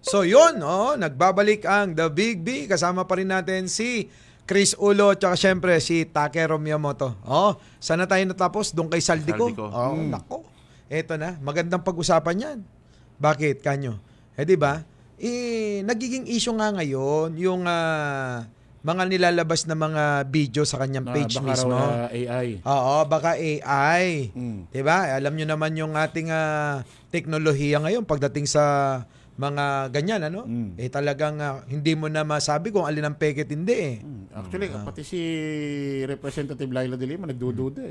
So yun, nagbabalik ang The Big B. Kasama pa rin natin si Chris Ulo at syempre si Takeru Miyamoto. Sana tayo natapos doon kay Saldico. Nako. Eto na, magandang pag-usapan yan. Bakit, Kanyo? Di ba? Nagiging issue nga ngayon yung mga nilalabas na mga video sa kanyang page baka mismo. AI. Oo, baka AI. Diba? Alam nyo naman yung ating teknolohiya ngayon pagdating sa mga ganyan, ano? Talagang hindi mo na masabi kung alin ang peke at hindi Actually, pati si Representative Laila de Lima nagdududa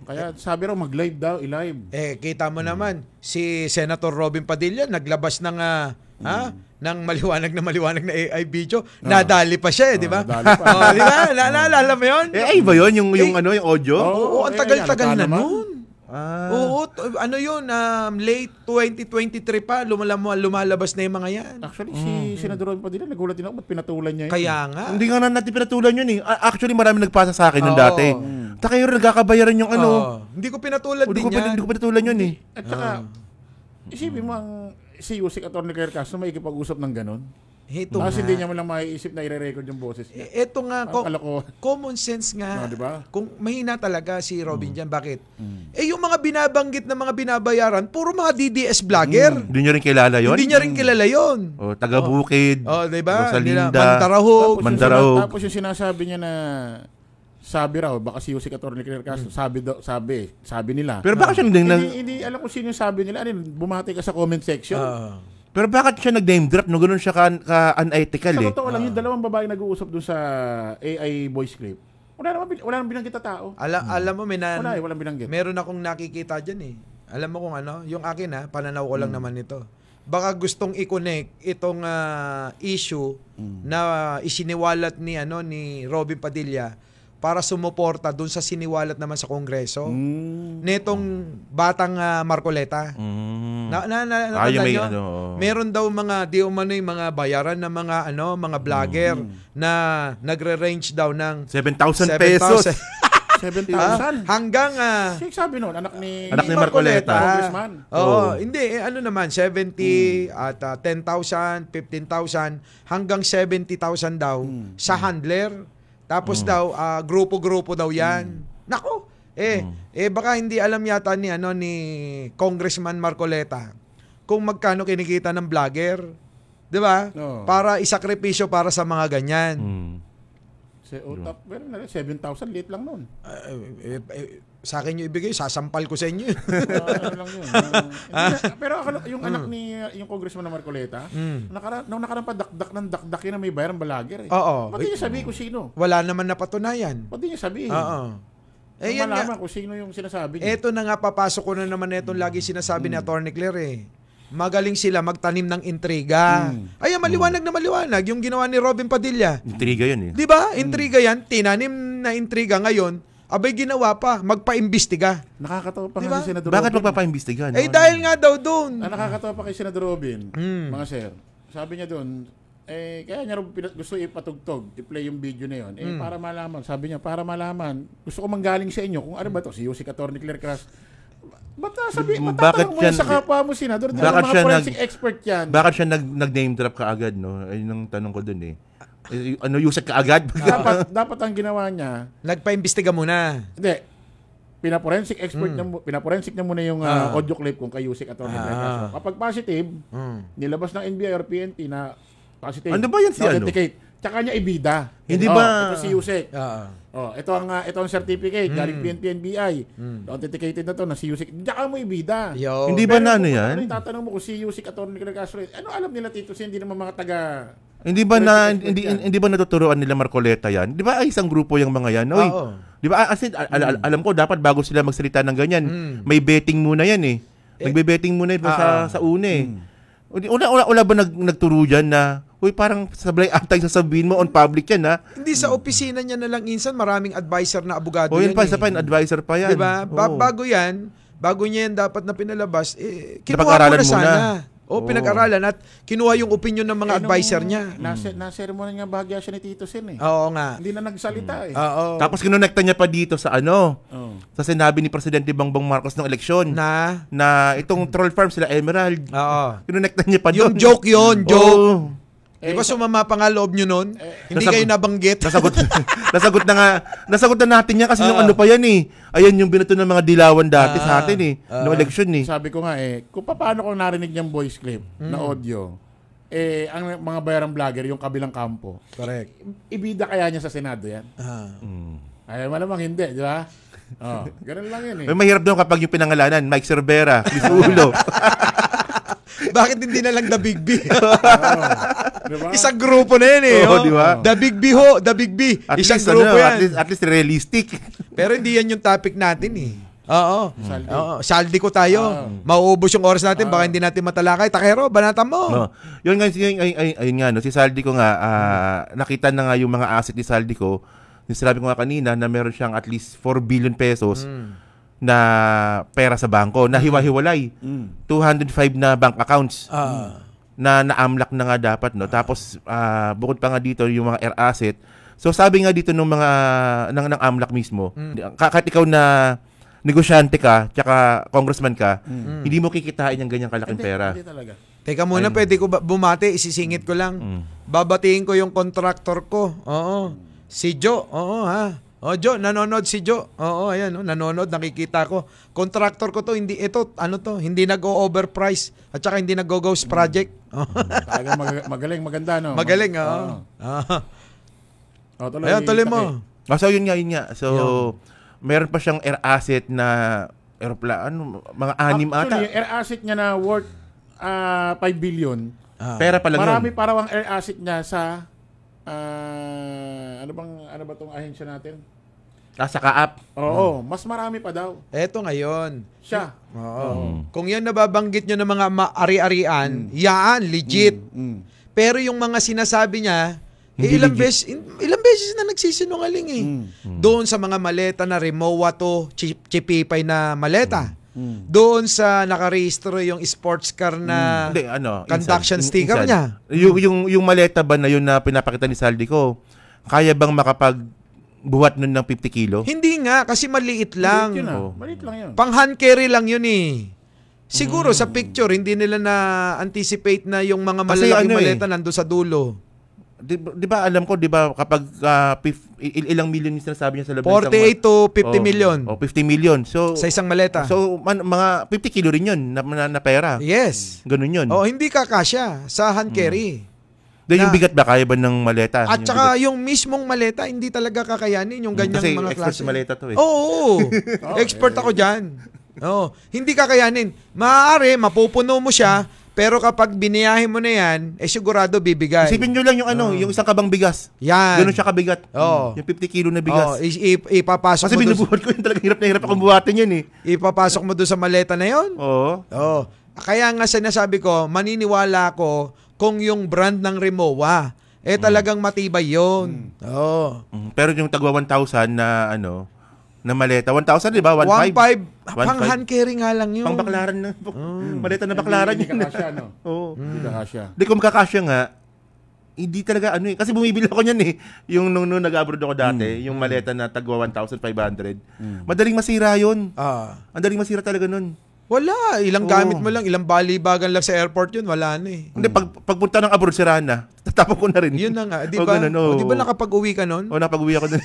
Kaya sabi raw mag-live daw, i-live. Kita mo naman, si Senator Robin Padilla naglabas ng ng maliwanag na AI video. Nadali pa siya, di ba? Nadali pa. Di ba? Naalala mo yun? AI ba yun? Yung audio? Oo, ang tagal-tagal na nun. Oo, yun, late 2023 pa, lumalabas na yung mga yan. Actually, si Senador Robin Padilla, nagulat din ako, ba't pinatulan niya yun? Kaya nga. Hindi nga natin pinatulan yun Actually, marami nagpasa sa akin yung dati. Kayo nagkakabayaran yung Hindi ko pinatulan din yan. Hindi ko pinatulan yun At saka, isipin mo si Yusek Atty. Claire Castro may ikipag-usap ng ganon. Tapos hindi niya mo lang maiisip na i-record yung boses niya. Ito nga, common sense nga. Diba? Kung mahina talaga si Robin dyan, bakit? Yung mga binabanggit na mga binabayaran, puro mga DDS vlogger. Hindi niya rin kilala yun? Hindi niya rin kilala yun. Taga-Bukid, diba? Rosalinda, Mandarahog. Tapos yung sinasabi niya na sabi raw, baka si Yusek Atty. Claire Castro, sabi nila. Pero baka siya hindi alam kung sino yung sabi nila. Bumati ka sa comment section. Pero bakit siya nag-name drop? No, ganun siya ka-unethical Sa totoo lang, yung dalawang babae nag-uusap doon sa AI voice clip. Wala naman binanggit na tao. Alam mo, walang binanggit. Meron akong nakikita dyan Alam mo kung yung akin pananaw ko lang naman ito. Baka gustong i-connect itong issue na isiniwalat ni Robin Padilla para sumuporta dun sa siniwalat naman sa Kongreso netong batang Marcoleta. Meron daw mga mga bayaran na mga vlogger na nagre-range daw ng 7,000 pesos. 7,000? Hanggang sabi noon, anak ni Marcoleta. Congressman. Hindi, naman 70 at 10,000, 15,000 hanggang 70,000 daw sa handler. Tapos daw grupo-grupo daw 'yan. Nako. Baka hindi alam yata ni Congressman Marcoleta kung magkano kinikita ng vlogger. 'Di ba? Para isakripisyo para sa mga ganyan. Pero 7,000 late lang noon. Sa akin yung ibigay, sasampal ko sa inyo. Lang yun. Pero yung anak ni yung Congressman na Marcoleta, nung nakarang pa dakdak yun na may bayarang vlogger. Oo. Pati niya sabihin kung sino. Wala naman napatunayan. Pati niya sabihin. Oo. Yan malaman kung sino yung sinasabi niya. Ito na nga, papasok ko na naman itong lagi sinasabi ni Atty. Claire Magaling sila magtanim ng intriga. Maliwanag na maliwanag yung ginawa ni Robin Padilla. Intriga yun Di ba? Intriga yan. Tinanim na intriga ngayon. Abay ginawa pa. Magpa-imbestiga. Nakakatawa pa diba? Si Senador Bakit Robin. magpapa-imbestiga? Dahil nga daw doon. Nakakatawa pa kay Senador Robin. Mga sir. Sabi niya doon, kaya niya gusto ipatugtog, i-play yung video na yun. Para malaman. Sabi niya, para malaman. Gusto ko manggaling sa inyo. Kung ano ba to? Si Yusek Atty. Claire Castro. Bakit mo sa kapwa mo, Senador? Bakit siya forensic expert yan? Bakit siya nag-name drop kaagad, no? Ayun ang tanong ko dun Yusek kaagad? dapat ang ginawa niya, nagpa-imbestiga muna. Hindi. Pinaforensic expert pinaforensic niya muna yung audio clip kung kay Yusek Atty. Kapag positive, nilabas ng NBI or PNP na positive. Ano ba yan si Tsaka niya ibida. Hindi ba? Ito si Yusek. Ito ang certificate galing PNP NBI. Authenticated na to na si Yusek. Tsaka mo ibida. Hindi ba na yan? Tatanong mo kung si Yusek Atty. Claire Castro, ano alam nila Tito? Hindi naman mga taga hindi ba natuturuan nila Marcoleta yan? Di ba isang grupo yung mga yan? Di ba? Alam ko dapat bago sila magsalita ng ganyan, may betting muna yan Nagbe-betting muna sa una Wala ba nagturo dyan na parang sablay atay sasabihin mo on public yan Hindi sa opisina niya na lang insan, maraming advisor na abogado yan. Isa pa yan, advisor pa yan. Diba? Bago niya yan dapat na pinalabas, kinuha mo na sana. Pinag-aralan at kinuha yung opinion ng mga advisor nung niya. Na-ceremony nga bahagya siya ni Tito Sen eh. Oo nga. Hindi na nagsalita eh. Oo. Tapos kinonekta niya pa dito sa sa sinabi ni Presidente Bongbong Marcos ng eleksyon na itong troll farm sila Emerald. Oo. Kinonekta niya pa Yung doon. joke yun, joke. Oo. Di ba sumama pa nga loob nyo nun? Hindi kayo nabanggit. Nasagot na natin yan kasi nung ano pa yan eh. Ayan yung binato ng mga dilawan dati sa atin eh. Nung election eh. Sabi ko nga kung paano ko narinig niyang voice clip na audio, ang mga bayarang vlogger, yung kabilang kampo. Correct. Ibida kaya niya sa Senado yan? Ay, malamang hindi, di ba? Ganun lang yun eh. May mahirap doon kapag yung pinangalanan, Mike Cervera, Chris Ulo. Bakit hindi na lang The Big B? Diba? Isang grupo na yan eh. Oo, di ba? The Big B ho, The Big B. Isang grupo yan. At least realistic. Pero hindi yan yung topic natin eh. Oo. Saldi ko tayo. Mauubos yung oras natin, baka hindi natin matalakay. Takero, banatan mo. Yun nga, ayun nga, si Saldi ko nga, nakita na nga yung mga asset ni Saldi ko. Sinabi ko nga kanina na meron siyang at least 4 billion pesos na pera sa bangko, na hiwa-hiwalay. 205 na bank accounts. Na na-amlak na nga dapat, no? Tapos bukod pa nga dito yung mga air asset. So sabi nga dito ng mga ng AMLAC mismo, kahit ikaw na negosyante ka, tsaka congressman ka, hindi mo kikitain yung ganyang kalaking pera. Hindi talaga. Teka muna, pwede ko bumati, isisingit ko lang. Babatiin ko yung contractor ko. Oo. Si Joe. Oo ha. Joe, nanonood si Joe. Oo, ayan, nanonood, nakikita ko. Contractor ko to, hindi hindi nag-o-overprice at saka hindi nag-go-ghost project. Talagang magaling, maganda, no? Magaling, oo. Ayun, tuloy mo. So, yun nga. So, meron pa siyang air asset na aeroplano, mga 6 ata. Actually, yung air asset niya na worth 5 billion. Pera pa lang Marami yun. parang air asset niya sa ano ba tong ahensya natin? Sa Kaap. Oo, mas marami pa daw. Eto ngayon. Siya. Oo. Kung yan nababanggit nyo ng mga ari-arian, yan, legit. Pero yung mga sinasabi niya, ilang beses na nagsisinungaling eh. Doon sa mga maleta na Rimowa to, Chipipay na maleta. Doon sa nakarehistro yung sports car na conduction sticker niya. Yung maleta ba na yun na pinapakita ni Saldi ko, kaya bang makapagbuhat nun ng 50 kilo? Hindi nga, kasi maliit lang. Maliit lang yun. Pang hand carry lang yun eh. Siguro sa picture, hindi nila na-anticipate na yung mga malalaking maleta nandun sa dulo. Di ba alam ko, di ba kapag ilang million yung sinasabi niya sa loob 48 to 50 million. 50 million. So, sa isang maleta. So, mga 50 kilo rin yun na pera. Yes. Ganun yun. Hindi kakasya sa hand carry. Yung bigat ba, kaya ba ng maleta? At saka yung mismong maleta, hindi talaga kakayanin yung ganyang kasi mga klase. Kasi expert sa maleta to eh. Oo. Expert ako dyan. Hindi kakayanin. Maaari, mapupuno mo siya, pero kapag biniyahe mo na yan, sigurado bibigay. Isipin nyo lang yung yung isang kabang bigas. Yan. Ganun siya kabigat. Yung 50 kilo na bigas. Ipapasok kasi mo binubuhat ko yun talaga. Hirap na hirap akong buhatin yan eh. Ipapasok mo doon sa maleta na yun? Oo. Kaya nga sinasabi ko, maniniwala ko kung yung brand ng Rimowa, talagang matibay yun. Pero yung tagwa 1,000 na na maleta. 1,000, di ba? 1,500. Pang hand carry nga lang yun. Pang baklaran na. Maleta na baklaran yun. yun. Hindi kakasya, no? Oo. Hindi kakasya. Di kung kakasya nga, hindi talaga kasi bumibili ako niyan eh. Yung nung nag-abroad ako dati, yung maleta na tagwa 1,500. Madaling masira yun. Ang daling masira talaga nun. Wala. Ilang gamit mo lang, ilang balibagan lang sa airport yun, wala na eh. Hindi, pagpunta ng abroad, sira na. Tatapon ko na rin. Yun na nga. Di ba? Di ba nakapag-uwi ka nun? Nakapag-uwi ako nun.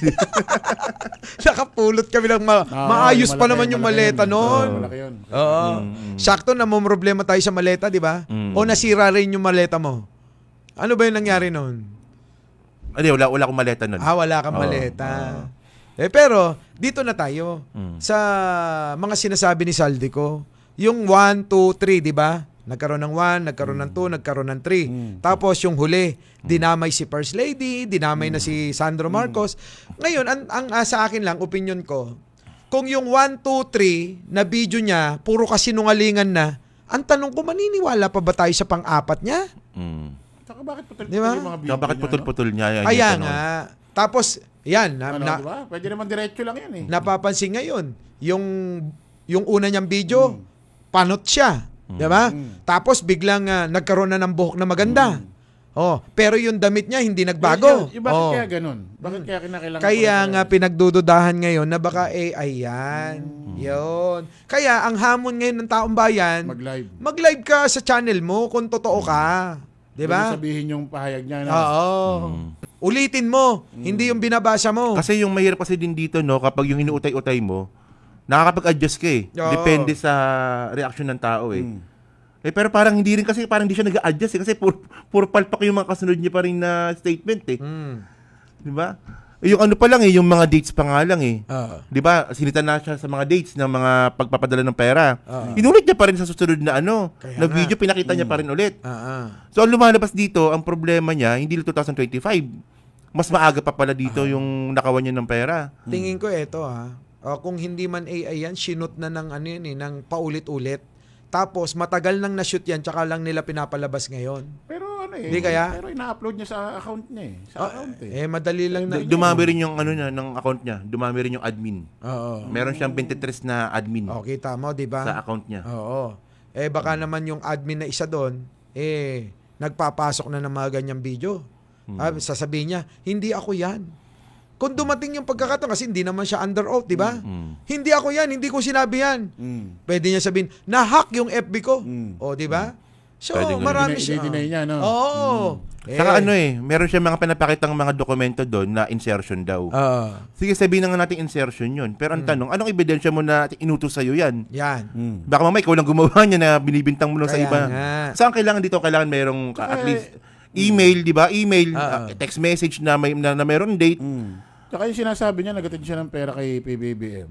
Nakapulot kami lang. Maayos pa naman yung maleta nun. Malaki yun. Sakto na problema tayo sa maleta, di ba? O nasira rin yung maleta mo. Ano ba yung nangyari nun? Hindi, wala akong maleta nun. Wala kang maleta. Pero, dito na tayo. Sa mga sinasabi ni Saldi ko. Yung 1, 2, 3, di ba? Nagkaroon ng 1, nagkaroon ng 2, nagkaroon ng 3. Tapos yung huli, dinamay si First Lady, dinamay na si Sandro Marcos. Ngayon, ang sa akin lang, opinion ko, kung yung 1, 2, 3 na video niya, puro kasinungalingan na, ang tanong ko, maniniwala pa ba tayo sa pang-apat niya? Saka bakit putol-putol diba? yung mga video bakit putol-putol niya? Kaya nga. Tapos, yan. Diba? Pwede naman diretso lang yan eh. Napapansin ngayon, yung una niyang video, panot siya. 'Di ba? Tapos biglang nagkaroon na ng buhok na maganda. Pero yung damit niya hindi nagbago. Bakit kaya ganun? Bakit kaya kinakailangan? Kaya nga pinagdududahan ngayon na baka AI yan. Yun. Kaya ang hamon ngayon ng taong bayan, mag-live ka sa channel mo kung totoo ka. 'Di ba? Sabihin yung pahayag niya na. Oo. Ulitin mo, hindi yung binabasa mo. Kasi yung mahirap kasi din dito, no, kapag yung inuutay-utay mo, nakakapag-adjust ka eh. Oo. Depende sa reaction ng tao eh. Pero parang hindi rin kasi, parang hindi siya nag-adjust eh. Kasi puro palpak yung mga kasunod niya pa rin na statement eh. Di ba? Yung ano pa lang eh, yung mga dates pa nga lang eh. Di ba? Sinita na siya sa mga dates ng mga pagpapadala ng pera. Inulit niya pa rin sa susunod na na video, pinakita niya pa rin ulit. So, ang lumalabas dito, ang problema niya, hindi 2025. Mas maaga pa pala dito yung nakawan niya ng pera. Tingin ko eto kung hindi man AI yan, sinut na ng ng paulit-ulit. Tapos matagal nang na-shoot yan, tsaka lang nila pinapalabas ngayon. Pero Hindi kaya? Pero ina-upload niya sa account niya eh. Sa account madali lang na. Dumami rin yung niya, ng account niya. Dumami rin yung admin. Oo. Meron siyang 23 na admin. Kita mo, di ba? Sa account niya. Oo. Baka naman yung admin na isa doon, nagpapasok na ng mga ganyang video. Sasabihin niya, hindi ako yan. Kung dumating yung pagkakataon, kasi hindi naman siya under oath, di ba? Hindi ako yan, hindi ko sinabi yan. Pwede niya sabihin, na-hack yung FB ko. Di ba? So, marami siya. Dinay niya, no? Oo. Saka meron siya mga pinapakitang mga dokumento doon na insertion daw. Sige, sabihin na nga natin insertion yun. Pero ang tanong, anong ebidensya mo na inutos sa'yo yan? Yan. Baka mamay, ikaw lang gumawa niya na binibintang mo lang sa Kaya iba. nga. Saan kailangan dito? Kailangan merong at least email, di ba? Email, text message na meron date. Saka yung sinasabi niya, nagatid siya ng pera kay PBBM.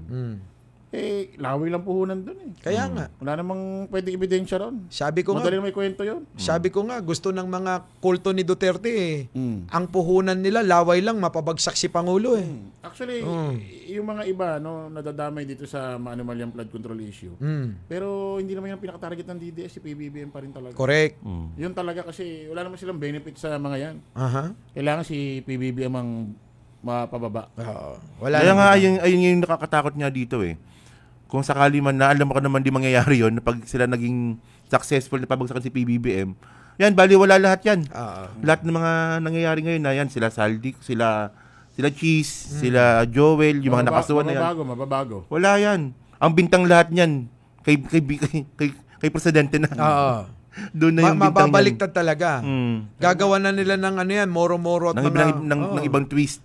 Laway lang puhunan dun eh. Kaya nga. Wala namang pwedeng ebidensya ron. Sabi ko Madali nga, na may kwento yun. Sabi ko nga, gusto ng mga kulto ni Duterte ang puhunan nila, laway lang, mapabagsak si Pangulo Actually, yung mga iba, nadadamay dito sa anomalyang flood control issue. Pero hindi naman yung pinaka-target ng DDS, si PBBM pa rin talaga. Correct. Yun talaga kasi wala naman silang benefit sa mga yan. Kailangan si PBBM ang mapababa. Wala Kaya nga, ayun yung nakakatakot nga dito eh. Kung sakali man na, alam mo ka naman di mangyayari yun, pag sila naging successful na pabagsakan si PBBM, yan, baliwala lahat yan. Lahat ng mga nangyayari ngayon na yan, sila Saldi, sila Cheese, sila Joel, yung mga nakasuhan na yan. Mababago. Wala yan. Ang bintang lahat niyan, kay presidente na. Doon na yung bintang mababaliktad talaga. Gagawa na nila ng moro-moro at ng ibang twist.